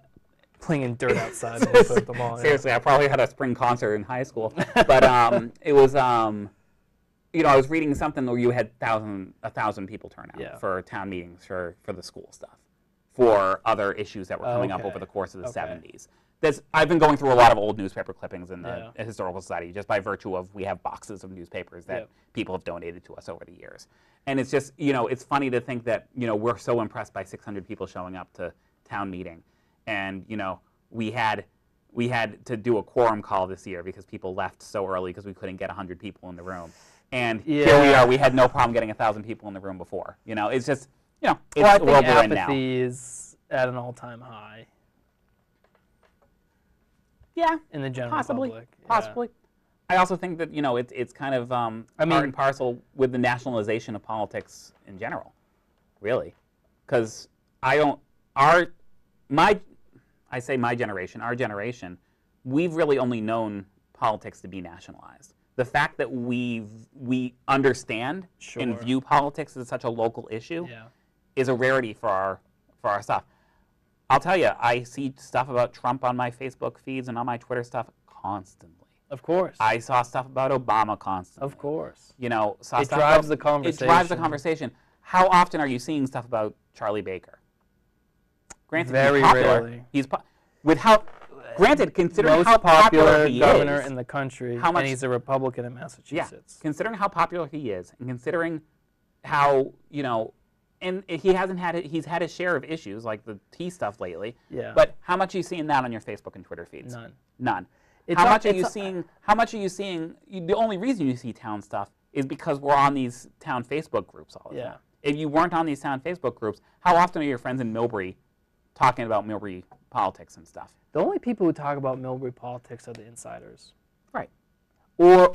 in dirt outside at the mall. Seriously, I probably had a spring concert in high school. But it was, I was reading something where you had 1,000 people turn out for town meetings for the school stuff, for other issues that were coming up over the course of the 70s. I've been going through a lot of old newspaper clippings in the Historical Society just by virtue of we have boxes of newspapers that people have donated to us over the years. And it's just, it's funny to think that, we're so impressed by 600 people showing up to town meeting. And, we had to do a quorum call this year because people left so early because we couldn't get 100 people in the room. And here we are, we had no problem getting 1,000 people in the room before. It's just, it's the world we're in now. Apathy is at an all-time high. Yeah. In the general public. Possibly. I also think that, it's kind of part and parcel with the nationalization of politics in general, really. Because our generation, we've really only known politics to be nationalized. The fact that we understand and view politics as such a local issue is a rarity for for our stuff. I'll tell you, I see stuff about Trump on my Facebook feeds and on my Twitter stuff constantly. Of course. I saw stuff about Obama constantly. Of course. You know, it drives the conversation. It drives the conversation. How often are you seeing stuff about Charlie Baker? Granted, very he's popular. rarely. Granted, considering most how popular he governor is, in the country, how much, and he's a Republican in Massachusetts. Yeah, considering how popular he is, and considering how, you know, and he's had his share of issues like the tea stuff lately. Yeah. But how much are you seeing that on your Facebook and Twitter feeds? None. None. How much are you seeing? The only reason you see town stuff is because we're on these town Facebook groups all the time. If you weren't on these town Facebook groups, how often are your friends in Millbury talking about Millbury politics and stuff? The only people who talk about Millbury politics are the insiders. Right. Or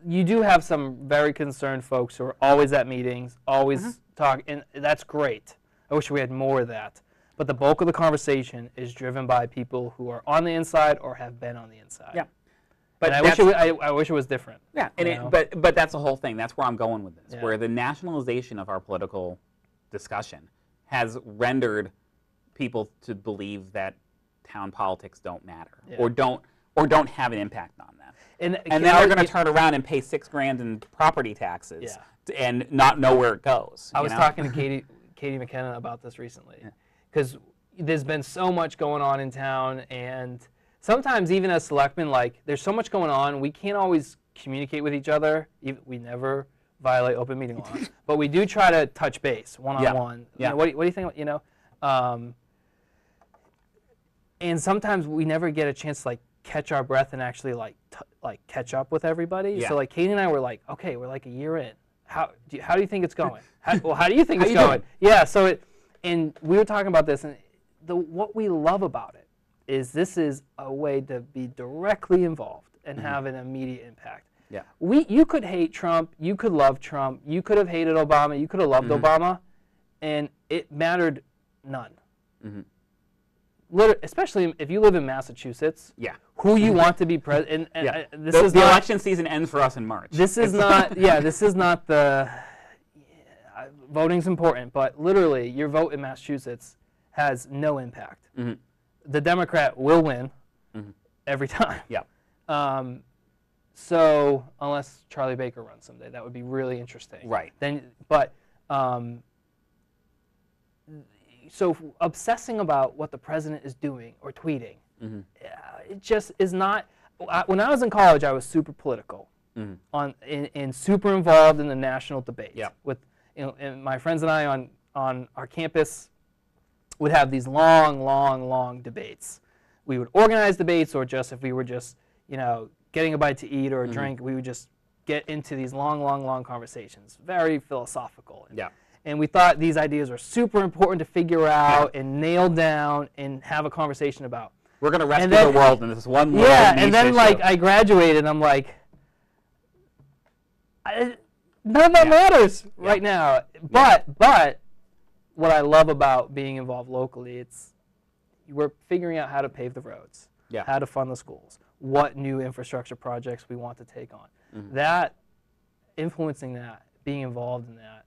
you do have some very concerned folks who are always at meetings, always talk, and that's great. I wish we had more of that. But the bulk of the conversation is driven by people who are on the inside or have been on the inside. Yeah. But I wish it was different. Yeah, and but that's the whole thing. That's where I'm going with this, where the nationalization of our political discussion has rendered people to believe that town politics don't matter or don't have an impact on them. And then they're going to turn around and pay $6,000 in property taxes and not know where it goes. I was talking to Katie McKenna about this recently because there's been so much going on in town, and sometimes even as selectmen, like there's so much going on, we can't always communicate with each other. We never violate open meeting law, but we do try to touch base one-on-one. Yeah. You know, what do you think? You know, and sometimes we never get a chance to like catch our breath and actually like catch up with everybody. Yeah. So like Katie and I were like, okay, we're like a year in. How do you think it's going? How do you think it's going? Yeah. So and we were talking about this, and what we love about it is this is a way to be directly involved and have an immediate impact. Yeah. You could hate Trump, you could love Trump, you could have hated Obama, you could have loved Obama, and it mattered none. Especially if you live in Massachusetts, who you want to be president. The election season ends for us in March. This is not. This is not the. Voting's important, but literally, your vote in Massachusetts has no impact. The Democrat will win every time. Yeah. So unless Charlie Baker runs someday, that would be really interesting. Right. So obsessing about what the president is doing or tweeting, it just is not. When I was in college, I was super political, and super involved in the national debate. With and my friends and I on our campus would have these long debates. We would organize debates, or just if we were just getting a bite to eat or a drink, we would just get into these long conversations, very philosophical. And we thought these ideas were super important to figure out and nail down and have a conversation about. We're going to rescue the world in this one little niche and then issue. Like I graduated and I'm like, none of that matters right now. But what I love about being involved locally, we're figuring out how to pave the roads, how to fund the schools, what new infrastructure projects we want to take on. That, influencing that, being involved in that,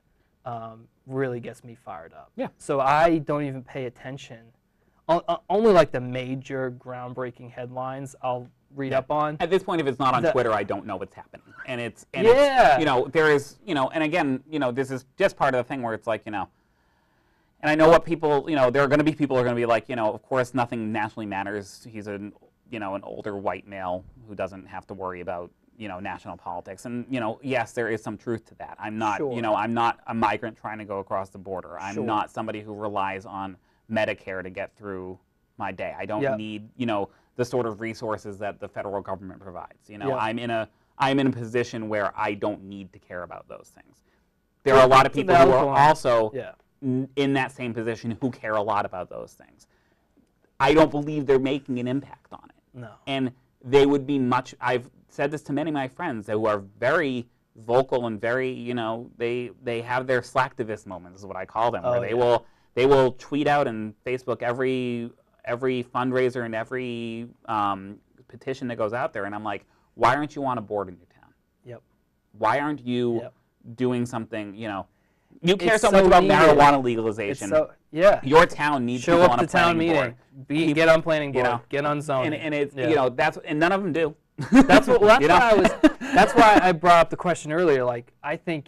really gets me fired up. So I don't even pay attention. Only like the major groundbreaking headlines I'll read up on. At this point, if it's not on Twitter, I don't know what's happening. And it's there is and again this is just part of the thing where it's like and I know what people there are going to be people who are going to be like of course nothing nationally matters. He's an an older white male who doesn't have to worry about national politics, and yes, there is some truth to that. I'm not I'm not a migrant trying to go across the border. I'm not somebody who relies on Medicare to get through my day. I don't need the sort of resources that the federal government provides. I'm in a position where I don't need to care about those things. There are a lot of people who are also in that same position who care a lot about those things. I don't believe they're making an impact on it. No. And they would be much. I've said this to many of my friends who are very vocal and very, they have their slacktivist moments, is what I call them, where they will tweet out and Facebook every fundraiser and every petition that goes out there, and I'm like, why aren't you on a board in your town? Why aren't you doing something? You care so much about marijuana legalization. Yeah. Your town needs show people up on to town meeting. Get on planning board. Get on zoning. And it's and none of them do. That's why I brought up the question earlier. Like, I think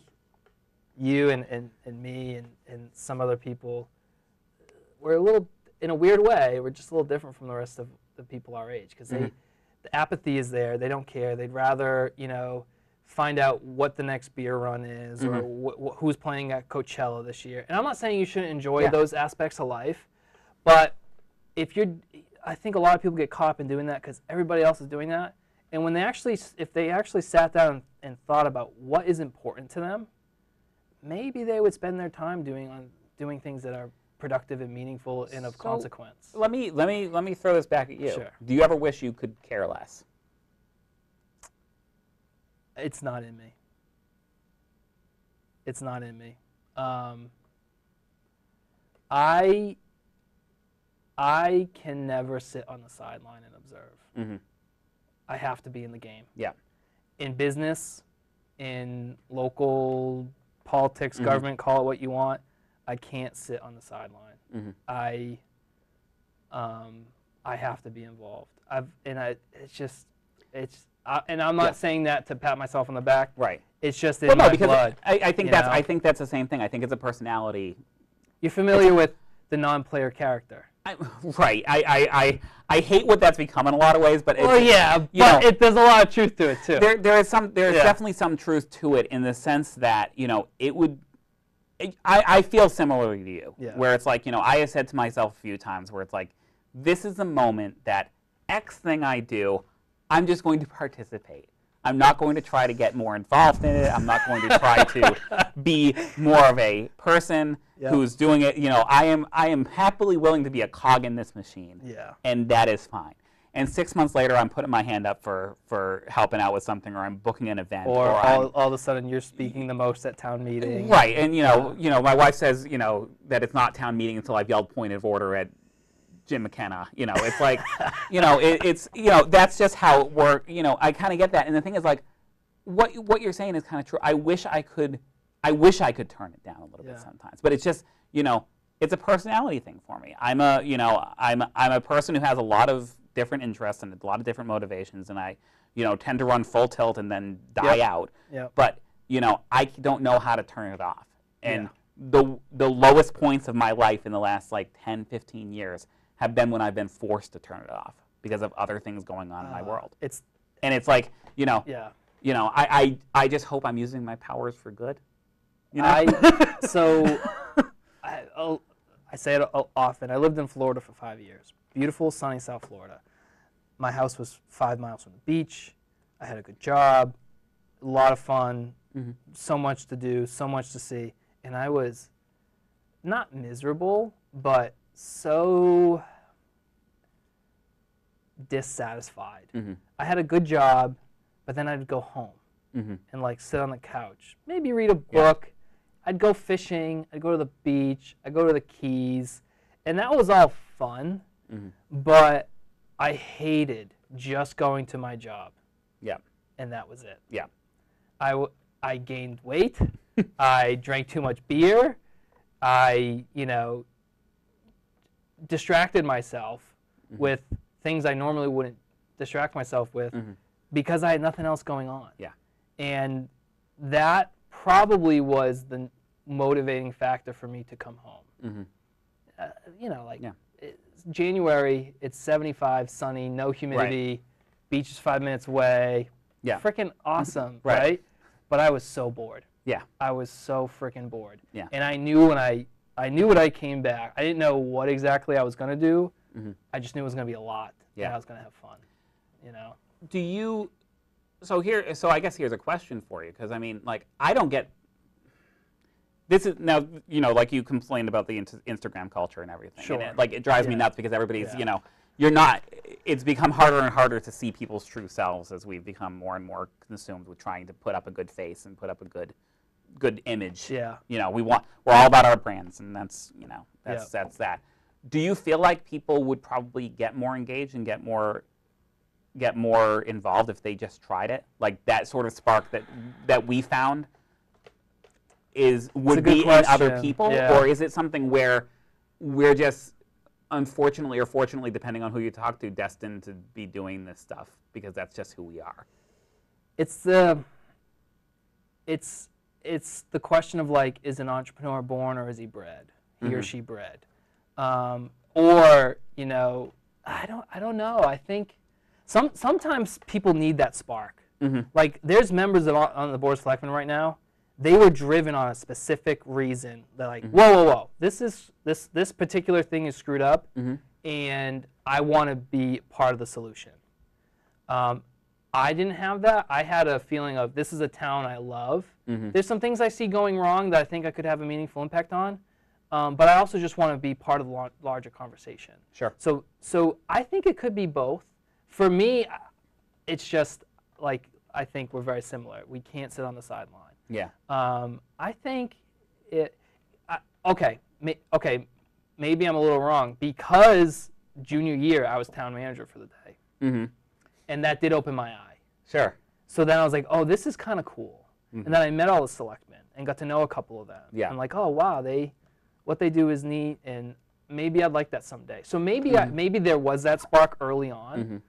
you and me and some other people, we're a little, in a weird way, we're just a little different from the rest of the people our age, because the apathy is there. They don't care. They'd rather, find out what the next beer run is, or who's playing at Coachella this year. And I'm not saying you shouldn't enjoy those aspects of life, but I think a lot of people get caught up in doing that because everybody else is doing that. And when if they actually sat down and thought about what is important to them, maybe they would spend their time doing things that are productive and meaningful and of consequence. Let me throw this back at you. Sure. Do you ever wish you could care less? It's not in me. It's not in me. I can never sit on the sideline and observe. I have to be in the game. Yeah. In business, in local politics, government, call it what you want, I can't sit on the sideline. I have to be involved. And I'm not saying that to pat myself on the back. Right. It's just in my blood. I think that's the same thing. I think it's a personality. You're familiar with the non-player character. Right. I hate what that's become in a lot of ways, but there's a lot of truth to it too. There's definitely some truth to it in the sense that it would. I feel similarly to you, where it's like I have said to myself a few times where it's like, this is the moment that X thing I do, I'm just going to participate. I'm not going to try to get more involved in it. I'm not going to try to be more of a person who's doing it. I am happily willing to be a cog in this machine. Yeah. And that is fine. And 6 months later, I'm putting my hand up for helping out with something, or I'm booking an event, or all of a sudden you're speaking the most at town meeting. Right. And my wife says that it's not town meeting until I've yelled point of order at Jim McKenna. It's like, it's that's just how it works. I kind of get that. And the thing is, like, what you're saying is kind of true. I wish I could turn it down a little bit sometimes, but it's just, it's a personality thing for me. I'm a person who has a lot of different interests and a lot of different motivations, and I, tend to run full tilt and then die out. Yep. But, I don't know how to turn it off. And the lowest points of my life in the last like 10, 15 years have been when I've been forced to turn it off because of other things going on in my world. It's like, I just hope I'm using my powers for good. I say it often. I lived in Florida for 5 years. Beautiful, sunny South Florida. My house was 5 miles from the beach. I had a good job, a lot of fun, so much to do, so much to see. And I was not miserable, but so dissatisfied. I had a good job, but then I'd go home and like sit on the couch, maybe read a book. I'd go fishing. I'd go to the beach. I'd go to the Keys, and that was all fun. But I hated just going to my job. Yeah. And that was it. Yeah. I gained weight. I drank too much beer. I, distracted myself with things I normally wouldn't distract myself with because I had nothing else going on. Yeah. And that probably was the motivating factor for me to come home. It's January, it's 75, sunny, no humidity, beach is 5 minutes away. Yeah. Freaking awesome, right? But I was so bored. Yeah. I was so freaking bored. Yeah. And I knew when I came back, I didn't know what exactly I was going to do. I just knew it was going to be a lot. Yeah. And I was going to have fun, Do you, so I guess here's a question for you, because I mean, like, I don't get, this is now, like you complained about the Instagram culture and everything. Sure. And it drives me nuts because everybody's, you're not, it's become harder and harder to see people's true selves as we've become more and more consumed with trying to put up a good face and put up a good image. Yeah. We're all about our brands, and that's, that's that. Do you feel like people would probably get more engaged and get more involved if they just tried it? Like that sort of spark that we found? would be in other people, or is it something where we're just, unfortunately or fortunately, depending on who you talk to, destined to be doing this stuff because that's just who we are? It's the question of like, is an entrepreneur born or is he bred? He or she bred? Or you know, I don't know. I think sometimes people need that spark. Like there's members on the board of selectmen right now. They were driven on a specific reason. They're like, whoa, this particular thing is screwed up, and I want to be part of the solution. I didn't have that. I had a feeling of this is a town I love. There's some things I see going wrong that I think I could have a meaningful impact on, but I also just want to be part of the larger conversation. Sure. So I think it could be both. For me, it's just like I think we're very similar. We can't sit on the sideline. Yeah. I think it. Okay. Maybe I'm a little wrong because junior year I was town manager for the day, and that did open my eye. Sure. So then I was like, oh, this is kind of cool. And then I met all the selectmen and got to know a couple of them. Yeah. I'm like, oh wow, what they do is neat, and maybe I'd like that someday. So maybe maybe there was that spark early on.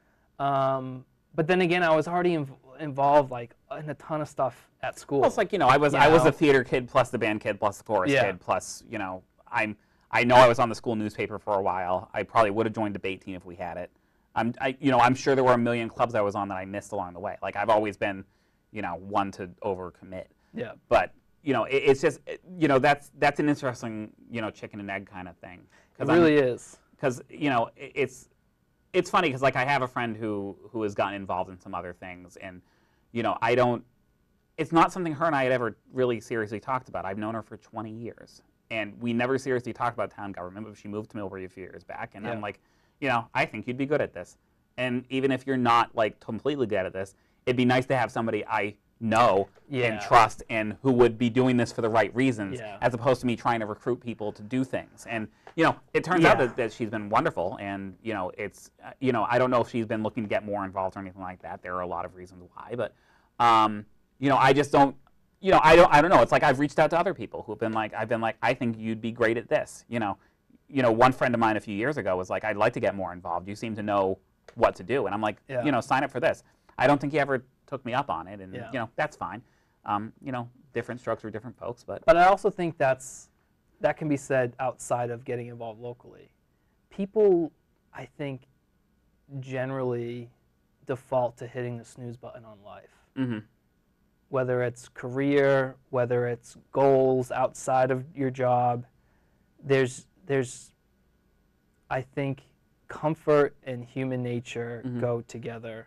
But then again, I was already involved like in a ton of stuff at school. Well, it's like, I was a theater kid plus the band kid plus the chorus kid plus, I know I was on the school newspaper for a while. I probably would have joined the debate team if we had it. I'm sure there were a million clubs I was on that I missed along the way. Like I've always been, one to overcommit. Yeah. But it's just that's an interesting chicken and egg kind of thing. It really is. Because it's funny because like I have a friend who has gotten involved in some other things, and it's not something her and I had ever really seriously talked about. I've known her for 20 years, and we never seriously talked about town government. But she moved to Millbury a few years back, and I'm like, I think you'd be good at this. And even if you're not like completely good at this, it'd be nice to have somebody I know and trust and who would be doing this for the right reasons, as opposed to me trying to recruit people to do things. And it turns out that she's been wonderful, and it's I don't know if she's been looking to get more involved or anything like that. There are a lot of reasons why, but I just don't I don't know. It's like I've reached out to other people who've been like, I think you'd be great at this. One friend of mine a few years ago was like, I'd like to get more involved. You seem to know what to do, and I'm like, sign up for this. I don't think he ever took me up on it, and that's fine. Different strokes for different folks, but I also think that can be said outside of getting involved locally. People, I think, generally default to hitting the snooze button on life. Whether it's career, whether it's goals outside of your job, there's I think comfort and human nature go together,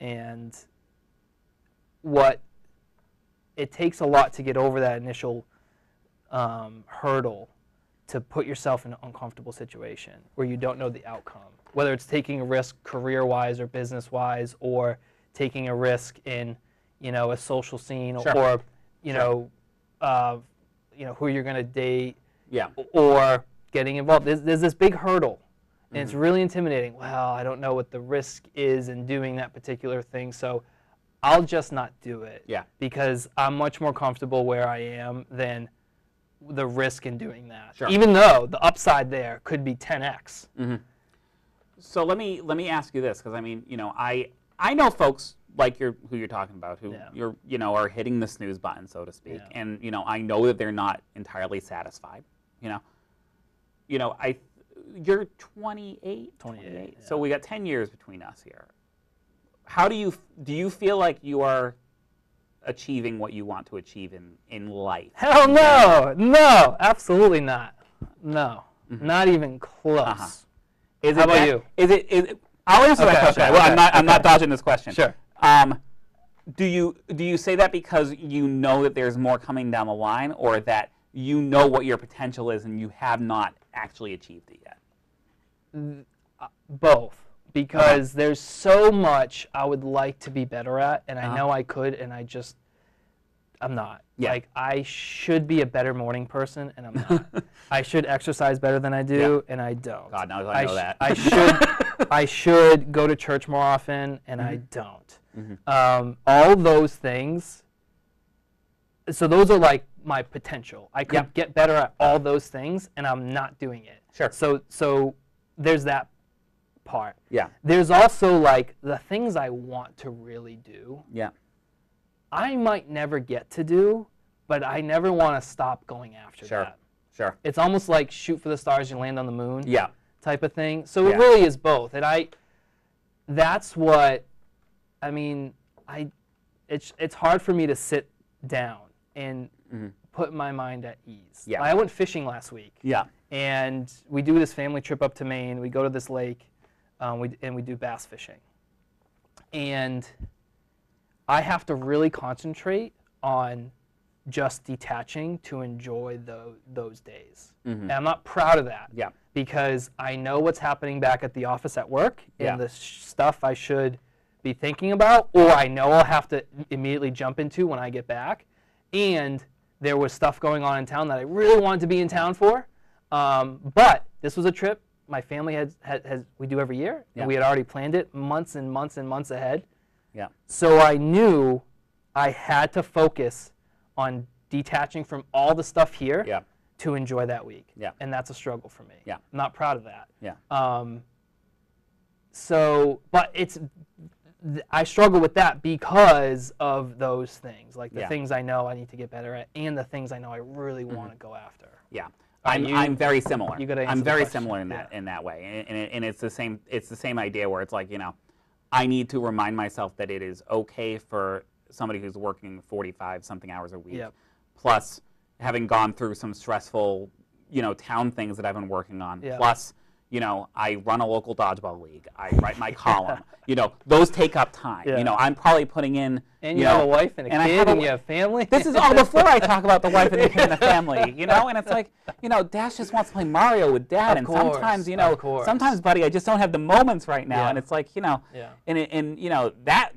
and it takes a lot to get over that initial hurdle to put yourself in an uncomfortable situation where you don't know the outcome, whether it's taking a risk career-wise or business-wise, or taking a risk in a social scene, or who you're going to date, or getting involved. There's this big hurdle, and it's really intimidating. Well, I don't know what the risk is in doing that particular thing, so I'll just not do it because I'm much more comfortable where I am than the risk in doing that. Sure. Even though the upside there could be 10x. So let me ask you this, because I know folks like who you're talking about who are hitting the snooze button, so to speak, and I know that they're not entirely satisfied. You're 28. 28. So we got 10 years between us here. How do you feel like you are achieving what you want to achieve in life? Hell no, no, absolutely not. No, not even close. How about you? Is it? I'll answer that question. I'm not dodging this question. Sure. Do you say that because you know that there's more coming down the line, or that you know what your potential is and you have not actually achieved it yet? Both. Because there's so much I would like to be better at, and I know I could, and I'm not. Like, I should be a better morning person, and I'm not. I should exercise better than I do, and I don't. God knows I know that. I should go to church more often, and I don't. All those things, so those are like my potential. I could get better at all those things, and I'm not doing it. Sure. So there's that part. Yeah. There's also like the things I want to really do. Yeah. I might never get to do, but I never want to stop going after that. Sure. It's almost like shoot for the stars, you land on the moon. Yeah. Type of thing. So it really is both, and that's what I mean. It's hard for me to sit down and put my mind at ease. Yeah. I went fishing last week. Yeah. And we do this family trip up to Maine. We go to this lake, we do bass fishing. And I have to really concentrate on just detaching to enjoy those days. And I'm not proud of that. Yeah. Because I know what's happening back at the office at work and the stuff I should be thinking about, or I know I'll have to immediately jump into when I get back. And there was stuff going on in town that I really wanted to be in town for. But this was a trip my family has we do every year, and we had already planned it months and months and months ahead. Yeah. So I knew I had to focus on detaching from all the stuff here to enjoy that week. Yeah. And that's a struggle for me. Yeah. I'm not proud of that. Yeah. But I struggle with that because of those things, like the things I know I need to get better at, and the things I know I really want to go after. Yeah. I'm very similar. I'm very similar in that way, and it's the same idea where it's like, you know, I need to remind myself that it is okay for somebody who's working 45-something hours a week, plus having gone through some stressful, you know, town things that I've been working on, plus, you know, I run a local dodgeball league, I write my column, you know, those take up time. You know, I'm probably putting in, and you have a wife and a kid, and you have family. This is all before I talk about the wife and the kid and the family, you know, and it's like, you know, Dash just wants to play Mario with Dad, and sometimes, you know, sometimes, buddy, I just don't have the moments right now, and it's like, you know, and you know, that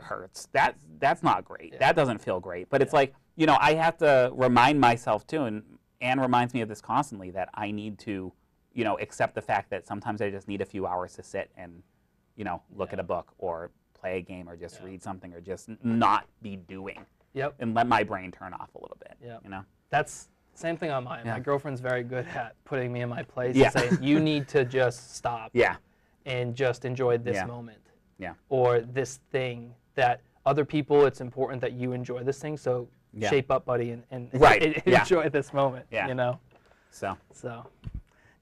hurts. That's not great. That doesn't feel great. But it's like, you know, I have to remind myself too, and Anne reminds me of this constantly, that I need to, you know, accept the fact that sometimes I just need a few hours to sit and, you know, look at a book or play a game or just read something or just not be doing. And let my brain turn off a little bit. You know. That's the same thing on mine. My girlfriend's very good at putting me in my place and saying, you need to just stop. And just enjoy this moment. Or this thing that other people, it's important that you enjoy this thing. So shape up, buddy, and enjoy this moment. You know. So.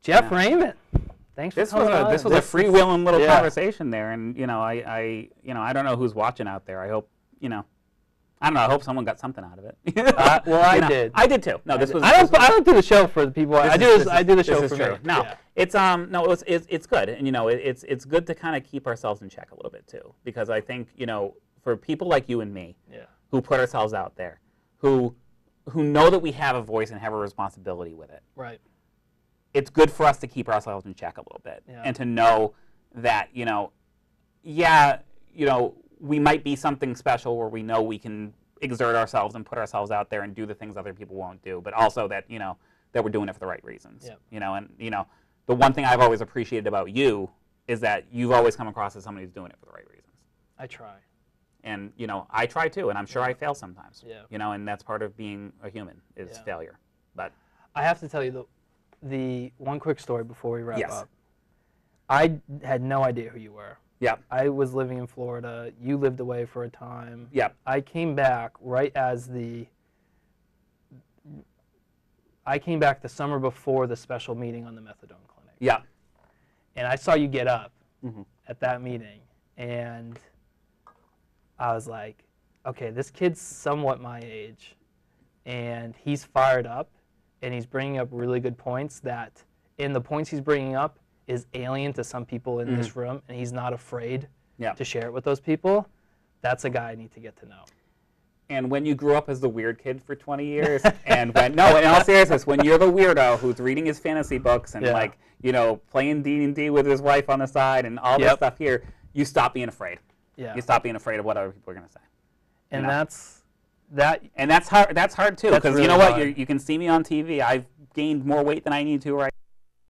Jeff Raymond, thanks for coming on. This was a freewheeling little conversation there, and you know, I don't know who's watching out there. I hope, you know, I don't know. I hope someone got something out of it. Well, I did. I did too. No, this was. I don't do the show for the people. I do the show for me. No, it's good, and you know, it's good to kind of keep ourselves in check a little bit too, because I think, you know, for people like you and me, who put ourselves out there, who know that we have a voice and have a responsibility with it. Right. It's good for us to keep ourselves in check a little bit, and to know that, you know, you know, we might be something special where we know we can exert ourselves and put ourselves out there and do the things other people won't do, but also that, you know, that we're doing it for the right reasons. You know, and you know, the one thing I've always appreciated about you is that you've always come across as somebody who's doing it for the right reasons. I try. And you know, I try too, and I'm sure I fail sometimes. You know, and that's part of being a human is failure. But I have to tell you the one quick story before we wrap up. I had no idea who you were. I was living in Florida. You lived away for a time. I came back right as I came back the summer before the special meeting on the methadone clinic. And I saw you get up at that meeting, and I was like, okay, this kid's somewhat my age, and he's fired up, and he's bringing up really good points that, in the points he's bringing up, is alien to some people in this room, and he's not afraid to share it with those people. That's a guy I need to get to know. And when you grew up as the weird kid for 20 years, and when, no, in all seriousness, when you're the weirdo who's reading his fantasy books and like, you know, playing D&D with his wife on the side and all this stuff here, you stop being afraid. You stop being afraid of what other people are going to say. And you know? that's hard. That's hard too, because really you know what? hard. You can see me on TV. I've gained more weight than I need to right